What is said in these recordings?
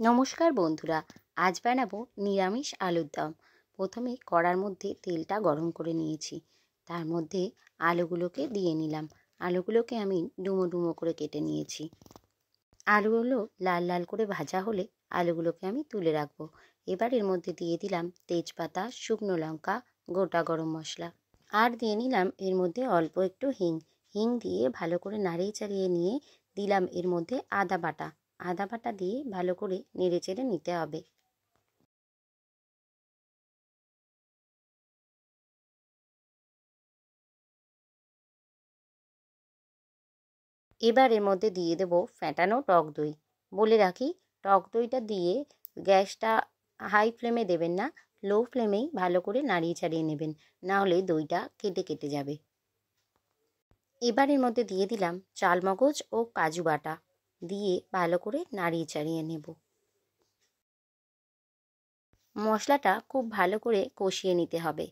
নমস্কার বন্ধুরা, আজ বানাবো নিরামিষ আলুর দম। প্রথমে কড়ার মধ্যে তেলটা গরম করে নিয়েছি, তার মধ্যে আলুগুলোকে দিয়ে নিলাম। আলুগুলোকে আমি ডুমো ডুমো করে কেটে নিয়েছি। আলুগুলো লাল লাল করে ভাজা হলে আলুগুলোকে আমি তুলে রাখবো। এবার এর মধ্যে দিয়ে দিলাম তেজপাতা, শুকনো লঙ্কা, গোটা গরম মশলা, আর দিয়ে নিলাম এর মধ্যে অল্প একটু হিং দিয়ে ভালো করে নাড়িয়ে চাড়িয়ে নিয়ে দিলাম এর মধ্যে আদা বাটা দিয়ে ভালো করে নেড়ে চেড়ে নিতে হবে। এবার এর মধ্যে দিয়ে দেব ফ্যাটানো টক দই। বলে রাখি, টক দইটা দিয়ে গ্যাসটা হাই ফ্লেমে দেবেন না, লো ফ্লেমেই ভালো করে নাড়িয়ে চাড়িয়ে নেবেন, না হলে দইটা কেটে কেটে যাবে। এবার এর মধ্যে দিয়ে দিলাম চালমগজ ও কাজু বাটা, দিয়ে ভালো করে নাড়িয়ে চাড়িয়ে নেব। মশলাটা খুব ভালো করে কষিয়ে নিতে হবে।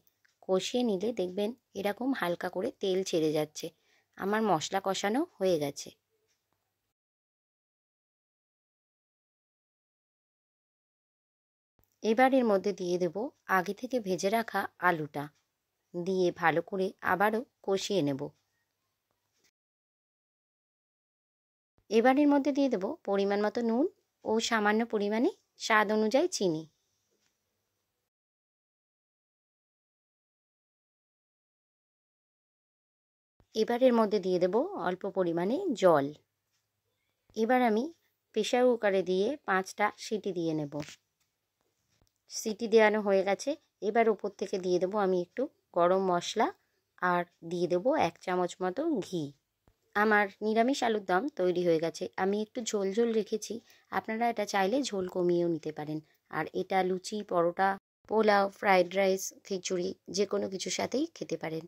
কষিয়ে নিলে দেখবেন এরকম হালকা করে তেল ছেড়ে যাচ্ছে। আমার মশলা কষানো হয়ে গেছে। এবার এর মধ্যে দিয়ে দেব আগে থেকে ভেজে রাখা আলুটা, দিয়ে ভালো করে আবারও কষিয়ে নেব। এবার এর মধ্যে দিয়ে দেব পরিমাণ মতো নুন ও সামান্য পরিমাণে স্বাদ অনুযায়ী চিনি। এবার এর মধ্যে দিয়ে দেব অল্প পরিমাণে জল। এবার আমি প্রেসার কুকারে দিয়ে 5টা সিটি দিয়ে নেব। সিটি দেওয়ানো হয়ে গেছে। এবার উপর থেকে দিয়ে দেবো আমি একটু গরম মশলা, আর দিয়ে দেবো 1 চামচ মতো ঘি। আমার নিরামিষ আলুর দম তৈরি হয়ে গেছে। আমি একটু ঝোল ঝোল রেখেছি, আপনারা এটা চাইলে ঝোল কমিয়েও নিতে পারেন। আর এটা লুচি, পরোটা, পোলাও, ফ্রাইড রাইস, খিচুড়ি যে কোনো কিছুর সাথেই খেতে পারেন।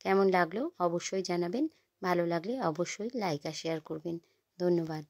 কেমন লাগলো অবশ্যই জানাবেন। ভালো লাগলে অবশ্যই লাইক আর শেয়ার করবেন। ধন্যবাদ।